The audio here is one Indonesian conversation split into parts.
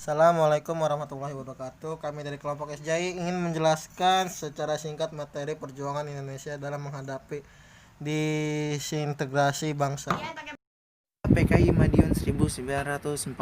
Assalamualaikum warahmatullahi wabarakatuh. Kami dari kelompok SJI ingin menjelaskan secara singkat materi perjuangan Indonesia dalam menghadapi disintegrasi bangsa. PKI Madiun 1948.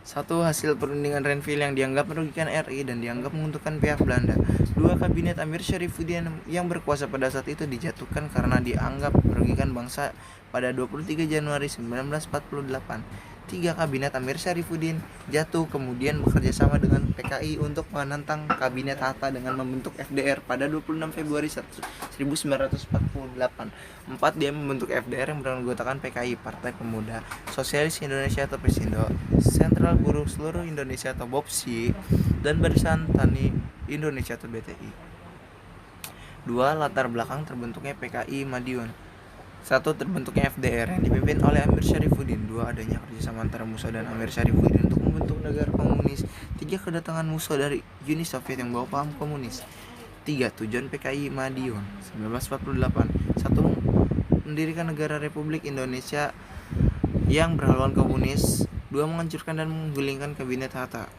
Satu, hasil perundingan Renville yang dianggap merugikan RI dan dianggap menguntungkan pihak Belanda. Dua, kabinet Amir Syarifuddin yang berkuasa pada saat itu dijatuhkan karena dianggap merugikan bangsa pada 23 Januari 1948. Tiga, kabinet Amir Syarifuddin jatuh kemudian bekerja sama dengan PKI untuk menantang kabinet Hatta dengan membentuk FDR pada 26 Februari 1948. Empat, dia membentuk FDR yang beranggotakan PKI, Partai Pemuda Sosialis Indonesia atau Pesindo, Sentral Buruh Seluruh Indonesia atau BOPSI, dan Barisan Tani Indonesia atau BTI. Dua, latar belakang terbentuknya PKI Madiun. Satu, terbentuknya FDR yang dipimpin oleh Amir Syarifuddin. Dua, adanya kerjasama antara Musa dan Amir Syarifuddin untuk membentuk negara komunis. Tiga, kedatangan Musa dari Uni Soviet yang bawa paham komunis. Tiga, tujuan PKI Madiun 1948. Satu, mendirikan negara Republik Indonesia yang berhaluan komunis. Dua, menghancurkan dan menggulingkan kabinet Hatta.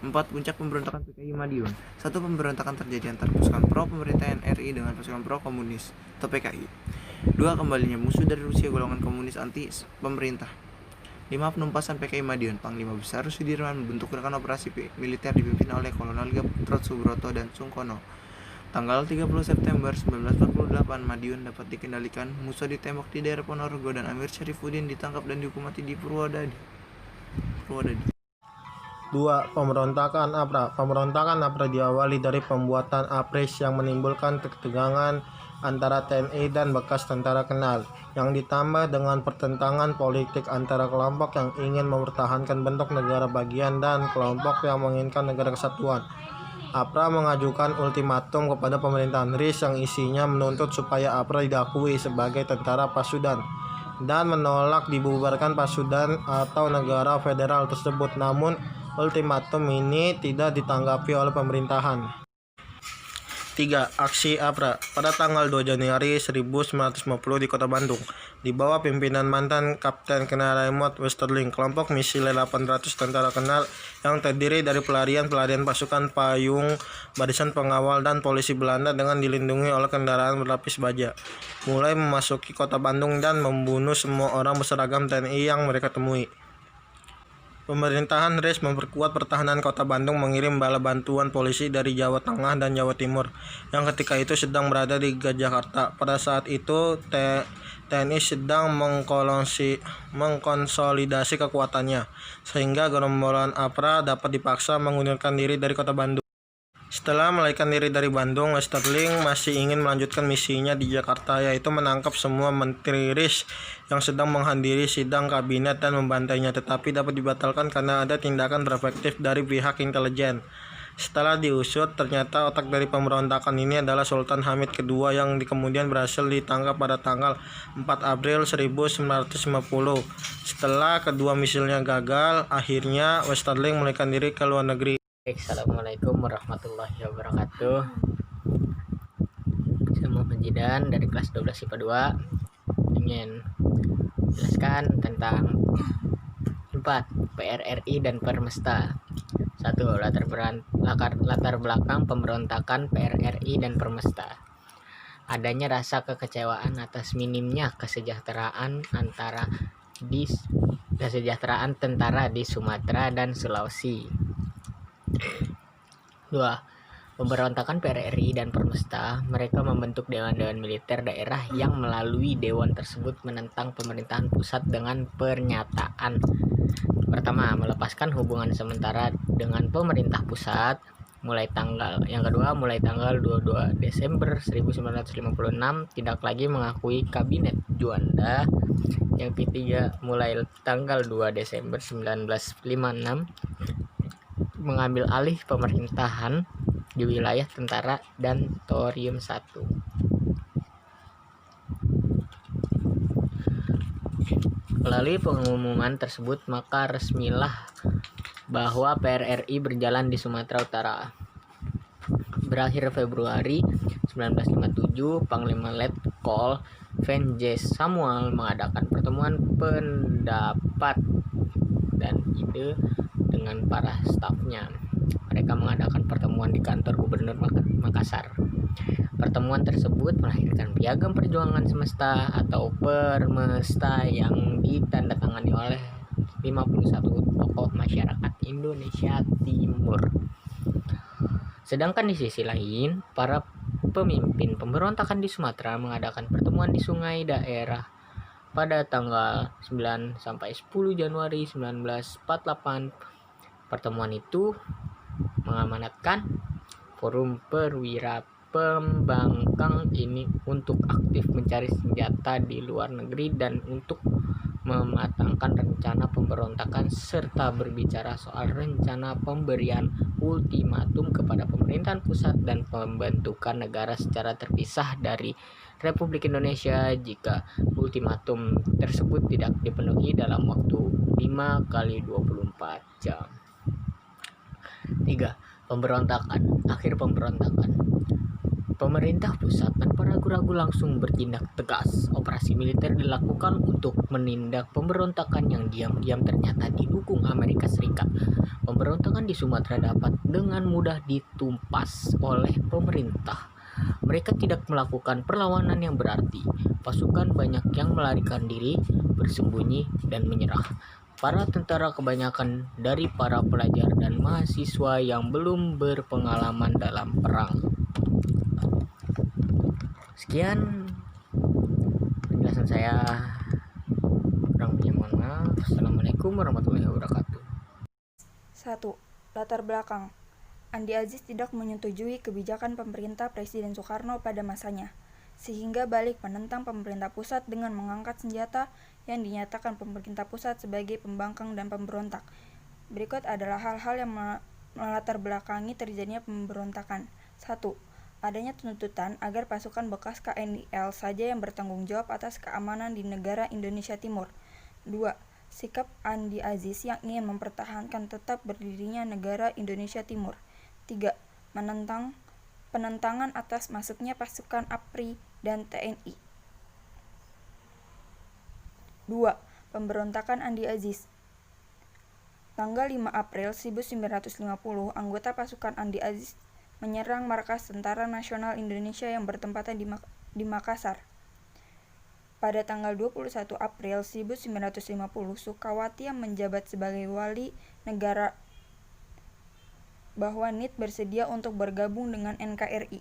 Empat, puncak pemberontakan PKI Madiun. Satu, pemberontakan terjadi antara pasukan pro pemerintahan RI dengan pasukan pro komunis atau PKI. Dua, kembalinya musuh dari Rusia golongan komunis anti pemerintah. Lima, penumpasan PKI Madiun. Panglima Besar Sudirman membentuk gerakan operasi militer dipimpin oleh Kolonel Gatot Subroto dan Sungkono. Tanggal 30 September 1948, Madiun dapat dikendalikan. Musuh ditembak di daerah Ponorogo dan Amir Syarifuddin ditangkap dan dihukum mati di Purwodadi. 2. Pemberontakan APRA. Pemberontakan APRA diawali dari pembuatan APRIS yang menimbulkan ketegangan antara TNI dan bekas tentara kenal, yang ditambah dengan pertentangan politik antara kelompok yang ingin mempertahankan bentuk negara bagian dan kelompok yang menginginkan negara kesatuan. APRA mengajukan ultimatum kepada pemerintahan RIS yang isinya menuntut supaya APRA diakui sebagai tentara Pasudan dan menolak dibubarkan Pasudan atau negara federal tersebut. Namun ultimatum ini tidak ditanggapi oleh pemerintahan. 3. Aksi APRA. Pada tanggal 2 Januari 1950 di Kota Bandung, di bawah pimpinan mantan Kapten Kenal Raymond Westerling, kelompok misi 800 tentara kenal yang terdiri dari pelarian pasukan payung, barisan pengawal, dan polisi Belanda dengan dilindungi oleh kendaraan berlapis baja, mulai memasuki Kota Bandung dan membunuh semua orang berseragam TNI yang mereka temui. Pemerintahan RIS memperkuat pertahanan Kota Bandung, mengirim bala bantuan polisi dari Jawa Tengah dan Jawa Timur yang ketika itu sedang berada di Jakarta. Pada saat itu TNI sedang mengkonsolidasi kekuatannya, sehingga gerombolan APRA dapat dipaksa mengundurkan diri dari Kota Bandung. Setelah melarikan diri dari Bandung, Westerling masih ingin melanjutkan misinya di Jakarta, yaitu menangkap semua menteri RIS yang sedang menghadiri sidang kabinet dan membantainya, tetapi dapat dibatalkan karena ada tindakan berefektif dari pihak intelijen. Setelah diusut, ternyata otak dari pemberontakan ini adalah Sultan Hamid II yang kemudian berhasil ditangkap pada tanggal 4 April 1950. Setelah kedua misinya gagal, akhirnya Westerling melarikan diri ke luar negeri. Assalamualaikum warahmatullahi wabarakatuh. Saya Muhammad Jidan dari kelas 12 IPA 2 ingin menjelaskan tentang 4. PRRI dan Permesta. 1. Latar belakang pemberontakan PRRI dan Permesta. Adanya rasa kekecewaan atas minimnya kesejahteraan tentara di Sumatera dan Sulawesi. 2. Pemberontakan PRRI dan Permesta, mereka membentuk dewan-dewan militer daerah yang melalui dewan tersebut menentang pemerintahan pusat dengan pernyataan: pertama, melepaskan hubungan sementara dengan pemerintah pusat yang kedua, mulai tanggal 22 Desember 1956 tidak lagi mengakui kabinet Juanda. Yang ketiga, mulai tanggal 2 Desember 1956 mengambil alih pemerintahan di wilayah tentara dan Torium 1. Melalui pengumuman tersebut, maka resmilah bahwa PRRI berjalan di Sumatera Utara. Berakhir Februari 1957, Panglima Letkol Van J. Samuel mengadakan pertemuan pendapat dan ide dengan para stafnya. Mereka mengadakan pertemuan di kantor Gubernur Makassar. Pertemuan tersebut melahirkan Piagam Perjuangan Semesta atau Permesta yang ditandatangani oleh 51 tokoh masyarakat Indonesia Timur. Sedangkan di sisi lain, para pemimpin pemberontakan di Sumatera mengadakan pertemuan di Sungai Daerah pada tanggal 9 sampai 10 Januari 1948. Pertemuan itu mengamanatkan forum perwira pembangkang ini untuk aktif mencari senjata di luar negeri dan untuk mematangkan rencana pemberontakan serta berbicara soal rencana pemberian ultimatum kepada pemerintahan pusat dan pembentukan negara secara terpisah dari Republik Indonesia jika ultimatum tersebut tidak dipenuhi dalam waktu 5 kali 24 jam. 3. Pemberontakan. Akhir pemberontakan. Pemerintah pusat tanpa ragu-ragu langsung bertindak tegas. Operasi militer dilakukan untuk menindak pemberontakan yang diam-diam ternyata didukung Amerika Serikat. Pemberontakan di Sumatera dapat dengan mudah ditumpas oleh pemerintah. Mereka tidak melakukan perlawanan yang berarti. Pasukan banyak yang melarikan diri, bersembunyi, dan menyerah. Para tentara kebanyakan dari para pelajar dan mahasiswa yang belum berpengalaman dalam perang. Sekian penjelasan saya. Kurang lebihnya mohon maaf. Assalamualaikum warahmatullahi wabarakatuh. 1. Latar belakang. Andi Aziz tidak menyetujui kebijakan pemerintah Presiden Soekarno pada masanya, sehingga balik menentang pemerintah pusat dengan mengangkat senjata yang dinyatakan pemerintah pusat sebagai pembangkang dan pemberontak. Berikut adalah hal-hal yang melatar belakangi terjadinya pemberontakan. 1. Adanya tuntutan agar pasukan bekas KNIL saja yang bertanggung jawab atas keamanan di negara Indonesia Timur. 2. Sikap Andi Aziz yang ingin mempertahankan tetap berdirinya negara Indonesia Timur. 3. Penentangan atas masuknya pasukan APRI dan TNI. 2. Pemberontakan Andi Aziz. Tanggal 5 April 1950, anggota pasukan Andi Aziz menyerang markas Tentara Nasional Indonesia yang bertempatan di Makassar. Pada tanggal 21 April 1950, Sukawati yang menjabat sebagai wali negara bahwa NIT bersedia untuk bergabung dengan NKRI.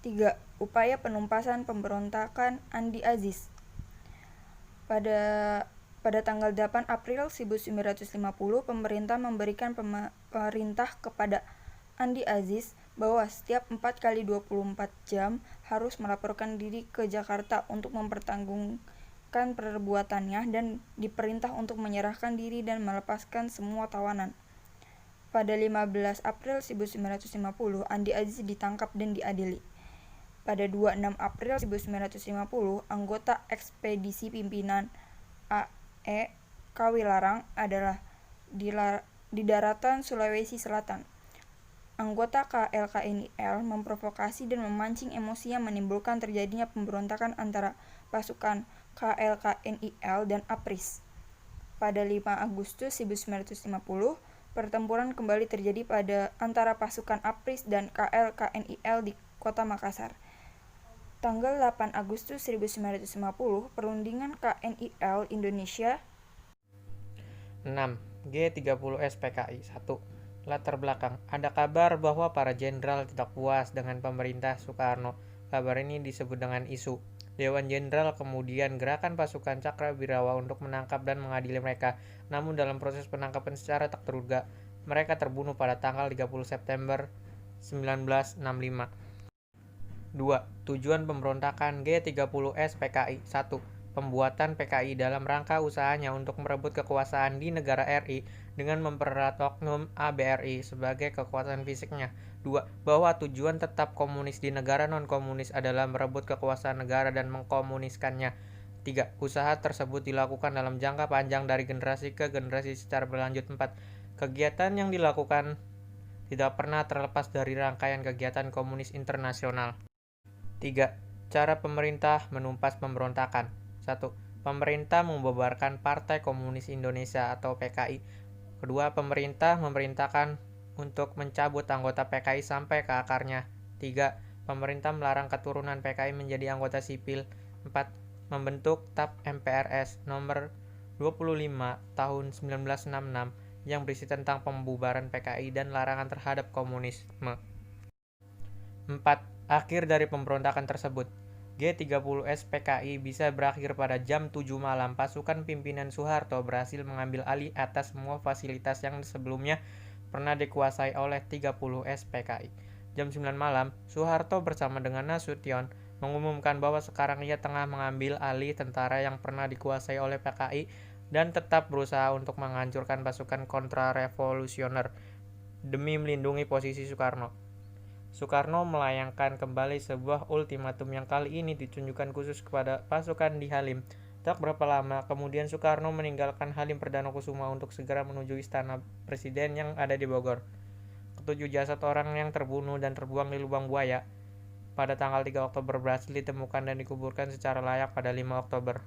3. Upaya penumpasan pemberontakan Andi Aziz. Pada tanggal 8 April 1950, pemerintah memberikan perintah kepada Andi Aziz bahwa setiap 4 kali 24 jam harus melaporkan diri ke Jakarta untuk mempertanggungjawabkan perbuatannya dan diperintah untuk menyerahkan diri dan melepaskan semua tawanan. Pada 15 April 1950, Andi Aziz ditangkap dan diadili. Pada 26 April 1950, anggota ekspedisi pimpinan A.E. Kawilarang adalah di daratan Sulawesi Selatan. Anggota KLKNIL memprovokasi dan memancing emosi yang menimbulkan terjadinya pemberontakan antara pasukan KLKNIL dan APRIS. Pada 5 Agustus 1950, pertempuran kembali terjadi antara pasukan APRIS dan KLKNIL di kota Makassar. Tanggal 8 Agustus 1950, perundingan KNIL Indonesia. 6. G30S PKI. 1. Latar belakang. Ada kabar bahwa para jenderal tidak puas dengan pemerintah Soekarno. Kabar ini disebut dengan isu. Dewan Jenderal kemudian gerakan pasukan Cakrawirawa untuk menangkap dan mengadili mereka. Namun dalam proses penangkapan secara tak terduga, mereka terbunuh pada tanggal 30 September 1965. 2. Tujuan pemberontakan G30S PKI. 1. Pembuatan PKI dalam rangka usahanya untuk merebut kekuasaan di negara RI dengan mempererat oknum ABRI sebagai kekuasaan fisiknya. 2. Bahwa tujuan tetap komunis di negara non-komunis adalah merebut kekuasaan negara dan mengkomuniskannya. 3. Usaha tersebut dilakukan dalam jangka panjang dari generasi ke generasi secara berlanjut. 4. Kegiatan yang dilakukan tidak pernah terlepas dari rangkaian kegiatan komunis internasional. 3. Cara pemerintah menumpas pemberontakan. 1. Pemerintah membubarkan Partai Komunis Indonesia atau PKI. Kedua, pemerintah memerintahkan untuk mencabut anggota PKI sampai ke akarnya. 3. Pemerintah melarang keturunan PKI menjadi anggota sipil. 4. Membentuk TAP MPRS nomor 25 tahun 1966 yang berisi tentang pembubaran PKI dan larangan terhadap komunisme. 4. Akhir dari pemberontakan tersebut. G30S PKI bisa berakhir pada jam 7 malam. Pasukan pimpinan Soeharto berhasil mengambil alih atas semua fasilitas yang sebelumnya pernah dikuasai oleh 30S PKI. Jam 9 malam, Soeharto bersama dengan Nasution mengumumkan bahwa sekarang ia tengah mengambil alih tentara yang pernah dikuasai oleh PKI dan tetap berusaha untuk menghancurkan pasukan kontrarevolusioner demi melindungi posisi Soekarno. Soekarno melayangkan kembali sebuah ultimatum yang kali ini ditunjukkan khusus kepada pasukan di Halim. Tak berapa lama, kemudian Soekarno meninggalkan Halim Perdana Kusuma untuk segera menuju istana presiden yang ada di Bogor. Ketujuh jasad orang yang terbunuh dan terbuang di lubang buaya pada tanggal 3 Oktober berhasil ditemukan dan dikuburkan secara layak pada 5 Oktober.